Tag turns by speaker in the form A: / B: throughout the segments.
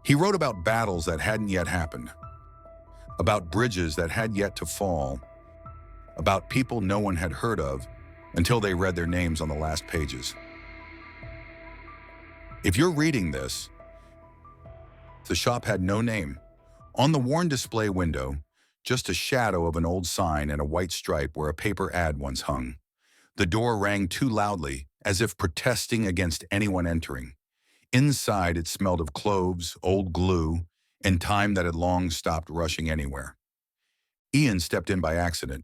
A: He wrote about battles that hadn't yet happened, about bridges that had yet to fall, about people no one had heard of until they read their names on the last pages. If you're reading this, the shop had no name. On the worn display window, just a shadow of an old sign and a white stripe where a paper ad once hung. The door rang too loudly, as if protesting against anyone entering. Inside, it smelled of cloves, old glue, and time that had long stopped rushing anywhere. Ian stepped in by accident.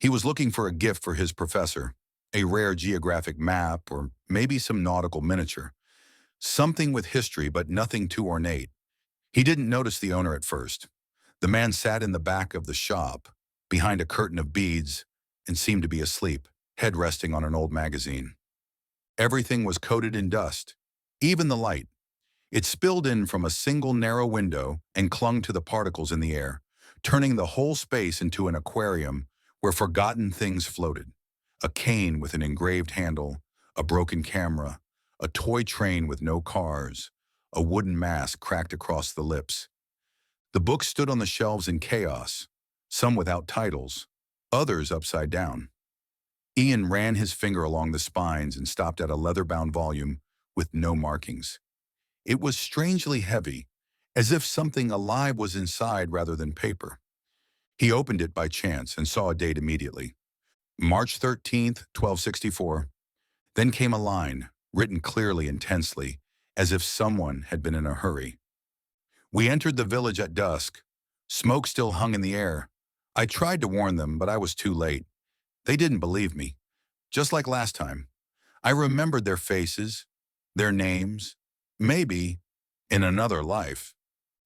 A: He was looking for a gift for his professor, a rare geographic map or maybe some nautical miniature. Something with history, but nothing too ornate. He didn't notice the owner at first. The man sat in the back of the shop, behind a curtain of beads, and seemed to be asleep, head resting on an old magazine. Everything was coated in dust, even the light. It spilled in from a single narrow window and clung to the particles in the air, turning the whole space into an aquarium where forgotten things floated. A cane with an engraved handle, a broken camera, a toy train with no cars, a wooden mask cracked across the lips. The books stood on the shelves in chaos, some without titles, others upside down. Ian ran his finger along the spines and stopped at a leather-bound volume with no markings. It was strangely heavy, as if something alive was inside rather than paper. He opened it by chance and saw a date immediately. March 13th, 1264. Then came a line, written clearly and tensely, as if someone had been in a hurry. We entered the village at dusk. Smoke still hung in the air. I tried to warn them, but I was too late. They didn't believe me. Just like last time. I remembered their faces, their names, maybe in another life.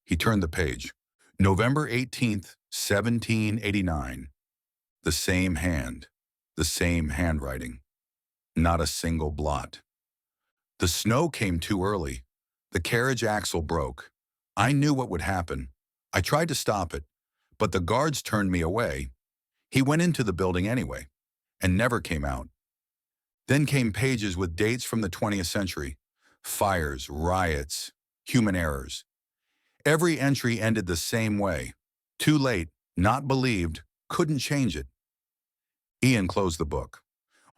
A: He turned the page. November 18th, 1789. The same hand, the same handwriting. Not a single blot. The snow came too early. The carriage axle broke. I knew what would happen. I tried to stop it, but the guards turned me away. He went into the building anyway, and never came out. Then came pages with dates from the 20th century. Fires, riots, human errors. Every entry ended the same way. Too late, not believed, couldn't change it. Ian closed the book.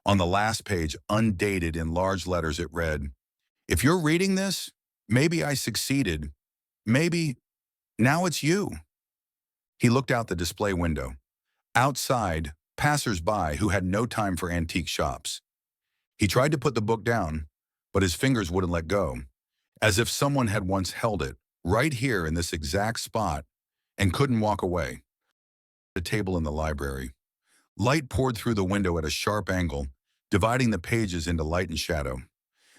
A: On the last page, undated in large letters, it read, "If you're reading this, maybe I succeeded. Maybe now it's you." He looked out the display window. Outside, passers-by who had no time for antique shops. He tried to put the book down, but his fingers wouldn't let go, as if someone had once held it, right here in this exact spot, and couldn't walk away. The table in the library. Light poured through the window at a sharp angle, dividing the pages into light and shadow.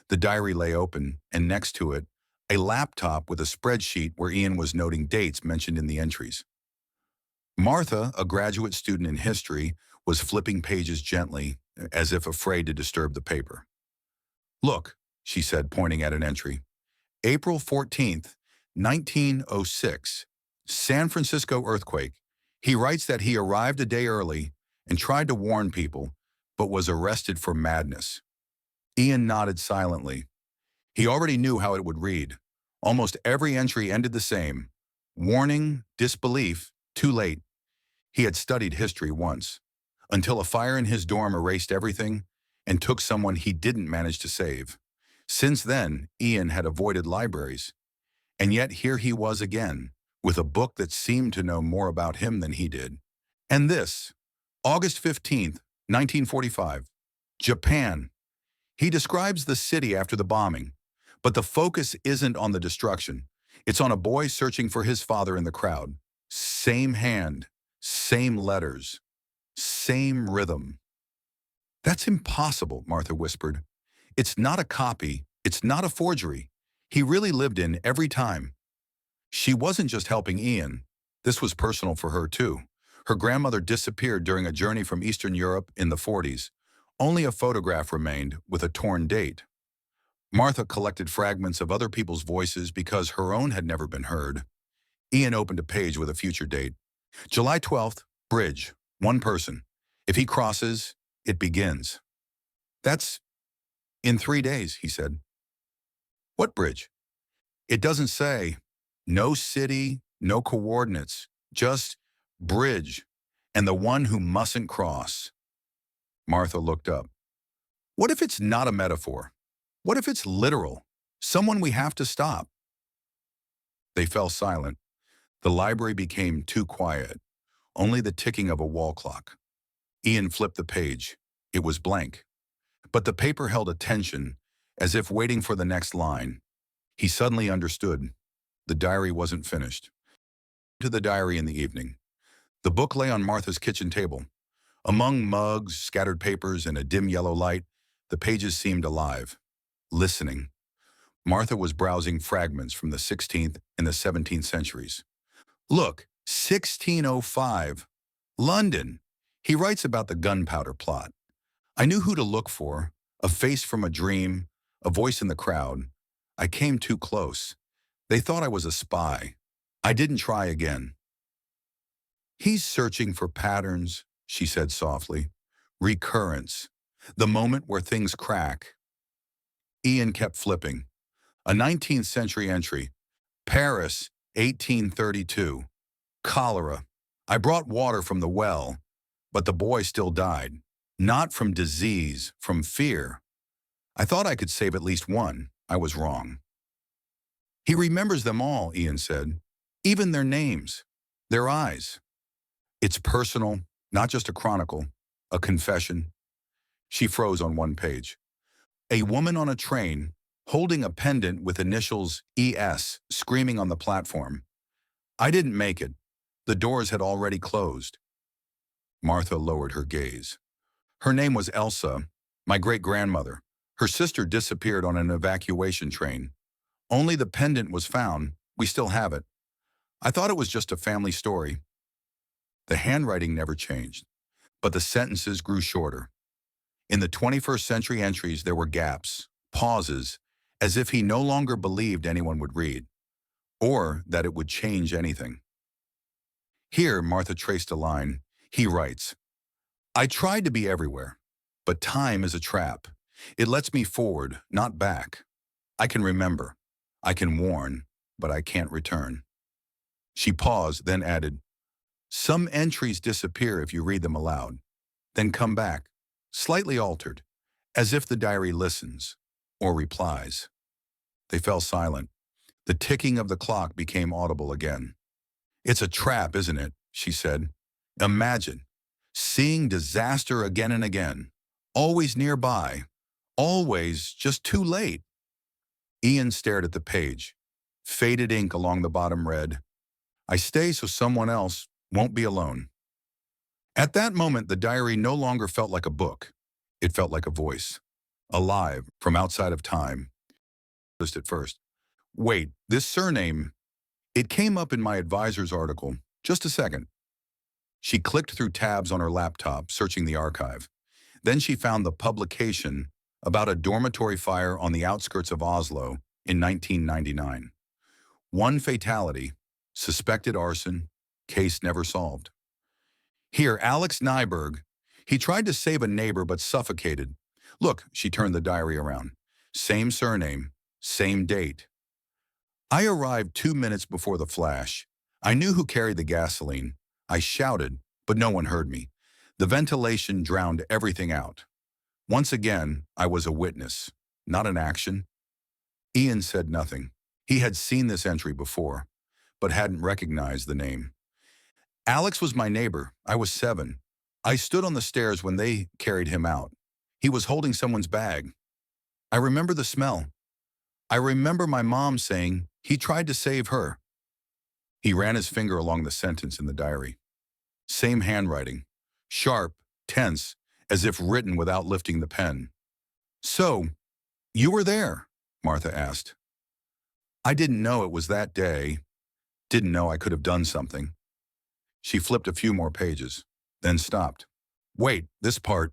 A: The diary lay open, and next to it, a laptop with a spreadsheet where Ian was noting dates mentioned in the entries. Martha, a graduate student in history, was flipping pages gently, as if afraid to disturb the paper. "Look," she said, pointing at an entry. "April 14th, 1906, San Francisco earthquake. He writes that he arrived a day early and tried to warn people, but was arrested for madness." Ian nodded silently. He already knew how it would read. Almost every entry ended the same. Warning, disbelief, too late. He had studied history once, until a fire in his dorm erased everything and took someone he didn't manage to save. Since then, Ian had avoided libraries. And yet here he was again, with a book that seemed to know more about him than he did. And this, August 15th, 1945, Japan. He describes the city after the bombing, but the focus isn't on the destruction. It's on a boy searching for his father in the crowd. Same hand, same letters, same rhythm. "That's impossible," Martha whispered. "It's not a copy. It's not a forgery. He really lived in every time." She wasn't just helping Ian. This was personal for her, too. Her grandmother disappeared during a journey from Eastern Europe in the 40s. Only a photograph remained with a torn date. Martha collected fragments of other people's voices because her own had never been heard. Ian opened a page with a future date. July 12th, bridge, one person. If he crosses, it begins. "That's in 3 days," he said. "What bridge?" "It doesn't say. No city, no coordinates, just bridge and the one who mustn't cross. Martha looked up. What if it's not a metaphor? What if it's literal? Someone we have to stop. They fell silent. The library became too quiet, only the ticking of a wall clock. Ian flipped the page. It was blank. But the paper held a tension, as if waiting for the next line. He suddenly understood. The diary wasn't finished. To the diary in the evening. The book lay on Martha's kitchen table. Among mugs, scattered papers, and a dim yellow light, the pages seemed alive, listening. Martha was browsing fragments from the 16th and the 17th centuries. Look, 1605, London. He writes about the gunpowder plot. I knew who to look for, a face from a dream, a voice in the crowd. I came too close. They thought I was a spy. I didn't try again. He's searching for patterns, she said softly. Recurrence. The moment where things crack. Ian kept flipping. A 19th century entry. Paris, 1832. Cholera. I brought water from the well, but the boy still died. Not from disease, from fear. I thought I could save at least one. I was wrong. He remembers them all, Ian said. Even their names. Their eyes. It's personal, not just a chronicle, a confession. She froze on one page. A woman on a train, holding a pendant with initials ES, screaming on the platform. I didn't make it. The doors had already closed. Martha lowered her gaze. Her name was Elsa, my great-grandmother. Her sister disappeared on an evacuation train. Only the pendant was found. We still have it. I thought it was just a family story. The handwriting never changed, but the sentences grew shorter. In the 21st century entries, there were gaps, pauses, as if he no longer believed anyone would read, or that it would change anything. Here, Martha traced a line. He writes, I tried to be everywhere, but time is a trap. It lets me forward, not back. I can remember. I can warn, but I can't return. She paused, then added, some entries disappear if you read them aloud, then come back, slightly altered, as if the diary listens or replies. They fell silent. The ticking of the clock became audible again. It's a trap, isn't it? She said. Imagine seeing disaster again and again, always nearby, always just too late. Ian stared at the page. Faded ink along the bottom read, I stay so someone else won't be alone. At that moment, the diary no longer felt like a book. It felt like a voice, alive from outside of time. Just at first. Wait, this surname, it came up in my advisor's article. Just a second. She clicked through tabs on her laptop, searching the archive. Then she found the publication about a dormitory fire on the outskirts of Oslo in 1999. One fatality, suspected arson, case never solved. Here, Alex Nyberg. He tried to save a neighbor but suffocated. Look, she turned the diary around. Same surname, same date. I arrived 2 minutes before the flash. I knew who carried the gasoline. I shouted, but no one heard me. The ventilation drowned everything out. Once again, I was a witness, not an action. Ian said nothing. He had seen this entry before, but hadn't recognized the name. Alex was my neighbor. I was 7. I stood on the stairs when they carried him out. He was holding someone's bag. I remember the smell. I remember my mom saying he tried to save her. He ran his finger along the sentence in the diary. Same handwriting, sharp, tense, as if written without lifting the pen. So, you were there, Martha asked. I didn't know it was that day. Didn't know I could have done something. She flipped a few more pages, then stopped. Wait, this part.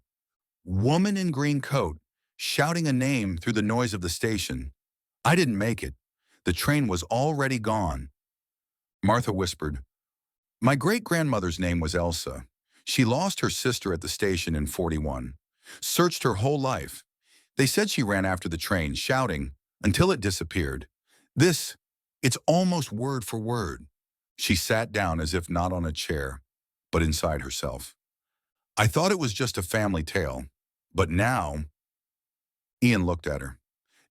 A: Woman in green coat, shouting a name through the noise of the station. I didn't make it. The train was already gone. Martha whispered, my great-grandmother's name was Elsa. She lost her sister at the station in 41. Searched her whole life. They said she ran after the train, shouting, until it disappeared. This It's almost word for word. She sat down as if not on a chair, but inside herself. I thought it was just a family tale, but now, Ian looked at her.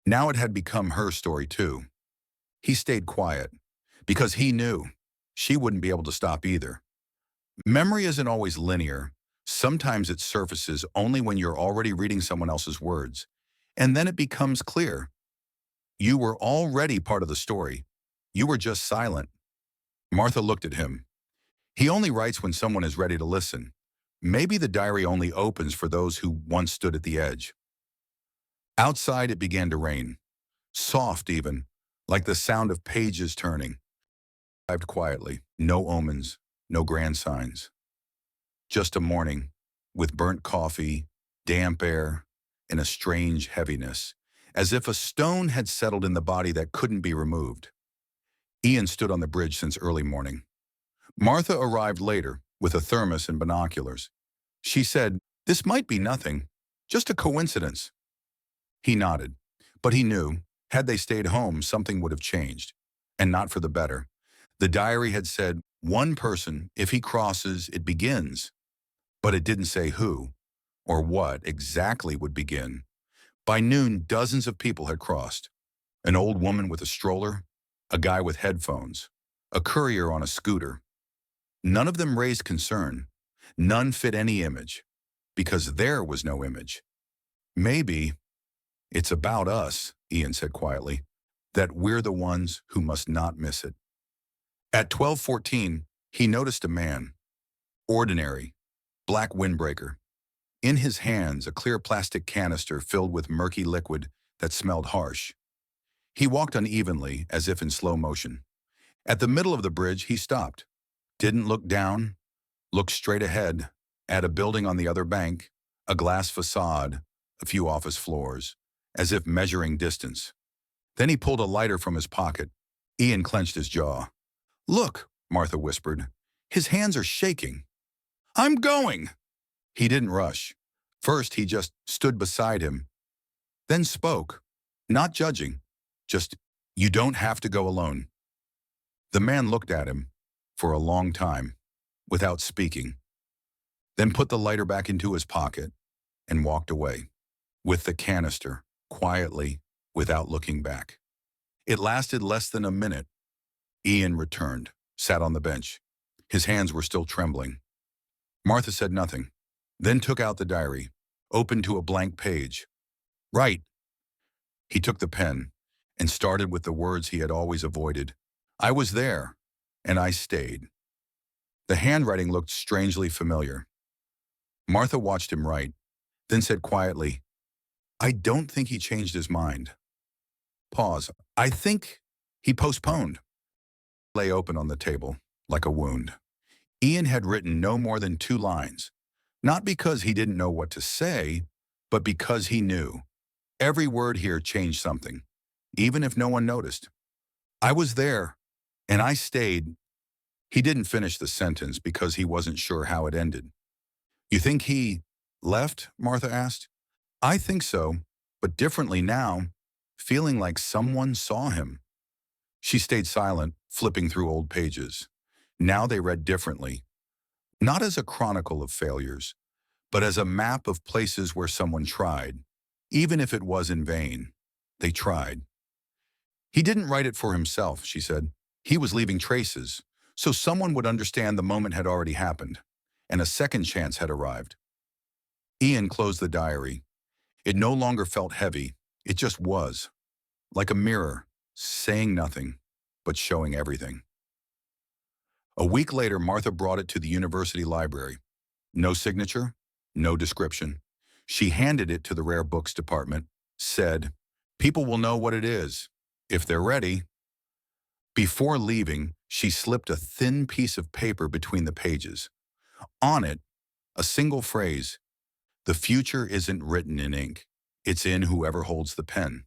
A: Now it had become her story too. He stayed quiet, because he knew she wouldn't be able to stop either. Memory isn't always linear. Sometimes it surfaces only when you're already reading someone else's words. And then it becomes clear. You were already part of the story. You were just silent. Martha looked at him. He only writes when someone is ready to listen. Maybe the diary only opens for those who once stood at the edge. Outside it began to rain. Soft even, like the sound of pages turning. Arrived quietly, no omens, no grand signs. Just a morning, with burnt coffee, damp air, and a strange heaviness, as if a stone had settled in the body that couldn't be removed. Ian stood on the bridge since early morning. Martha arrived later, with a thermos and binoculars. She said, "This might be nothing, just a coincidence." He nodded, but he knew, had they stayed home, something would have changed, and not for the better. The diary had said, one person, if he crosses, it begins. But it didn't say who, or what exactly would begin. By noon, dozens of people had crossed. An old woman with a stroller, a guy with headphones, a courier on a scooter. None of them raised concern. None fit any image, because there was no image. Maybe it's about us, Ian said quietly, that we're the ones who must not miss it. At 12:14, he noticed a man, ordinary, black windbreaker. In his hands, a clear plastic canister filled with murky liquid that smelled harsh. He walked unevenly, as if in slow motion. At the middle of the bridge, he stopped. Didn't look down, looked straight ahead, at a building on the other bank, a glass facade, a few office floors, as if measuring distance. Then he pulled a lighter from his pocket. Ian clenched his jaw. "Look," Martha whispered. "His hands are shaking." "I'm going!" He didn't rush. First, he just stood beside him, then spoke, not judging, just, "You don't have to go alone." The man looked at him for a long time, without speaking, then put the lighter back into his pocket and walked away, with the canister, quietly, without looking back. It lasted less than a minute. Ian returned, sat on the bench. His hands were still trembling. Martha said nothing, then took out the diary, opened to a blank page. "Write." He took the pen and started with the words he had always avoided. "I was there, and I stayed." The handwriting looked strangely familiar. Martha watched him write, then said quietly, "I don't think he changed his mind." Pause. "I think he postponed." Lay open on the table, like a wound. Ian had written no more than 2 lines, not because he didn't know what to say, but because he knew. Every word here changed something, even if no one noticed. "I was there, and I stayed." He didn't finish the sentence because he wasn't sure how it ended. "You think he left?" Martha asked. "I think so, but differently now, feeling like someone saw him." She stayed silent, flipping through old pages. Now they read differently, not as a chronicle of failures, but as a map of places where someone tried. Even if it was in vain, they tried. "He didn't write it for himself," she said. "He was leaving traces, so someone would understand the moment had already happened, and a second chance had arrived." Ian closed the diary. It no longer felt heavy, it just was, like a mirror, saying nothing, but showing everything. A week later, Martha brought it to the university library. No signature, no description. She handed it to the rare books department, said, "People will know what it is, if they're ready." Before leaving, she slipped a thin piece of paper between the pages. On it, a single phrase, "The future isn't written in ink. It's in whoever holds the pen."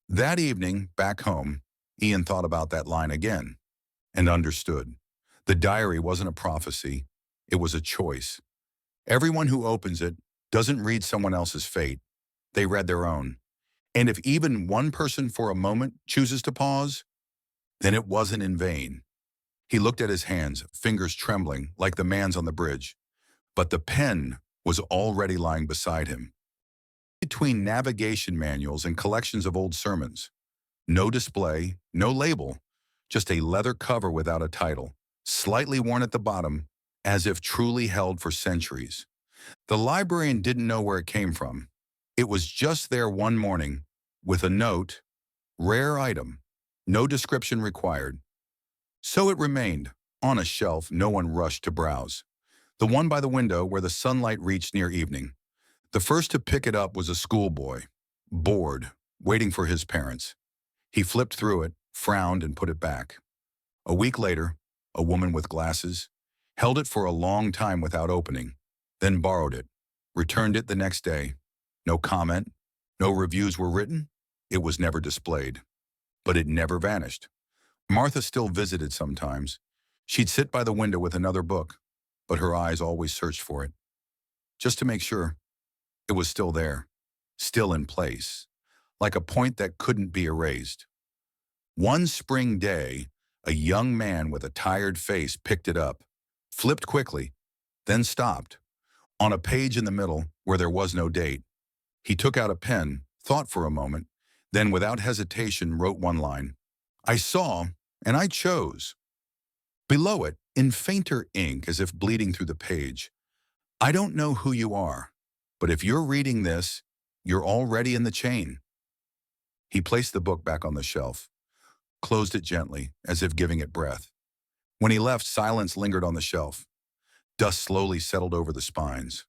A: That evening, back home, Ian thought about that line again and understood. The diary wasn't a prophecy, it was a choice. Everyone who opens it doesn't read someone else's fate, they read their own. And if even one person for a moment chooses to pause, Then it wasn't in vain. He looked at his hands, fingers trembling like the man's on the bridge, but the pen was already lying beside him. Between navigation manuals and collections of old sermons. No display, no label, just a leather cover without a title, slightly worn at the bottom, as if truly held for centuries. The librarian didn't know where it came from. It was just there one morning, with a note, rare item, no description required. So it remained, on a shelf no one rushed to browse. The one by the window where the sunlight reached near evening. The first to pick it up was a schoolboy, bored, waiting for his parents. He flipped through it, frowned, and put it back. A week later, a woman with glasses held it for a long time without opening, then borrowed it, returned it the next day. No comment, no reviews were written. It was never displayed. But it never vanished. Martha still visited sometimes. She'd sit by the window with another book, but her eyes always searched for it, just to make sure it was still there, still in place, like a point that couldn't be erased. One spring day, a young man with a tired face picked it up, flipped quickly, then stopped. On a page in the middle, where there was no date, he took out a pen, thought for a moment, then without hesitation wrote one line. I saw, and I chose. Below it, in fainter ink as if bleeding through the page, I don't know who you are, but if you're reading this, you're already in the chain. He placed the book back on the shelf, closed it gently, as if giving it breath. When he left, silence lingered on the shelf. Dust slowly settled over the spines.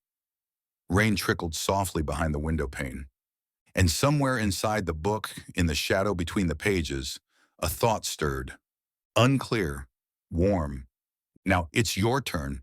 A: Rain trickled softly behind the window pane. And somewhere inside the book, in the shadow between the pages, a thought stirred. Unclear, warm. Now it's your turn.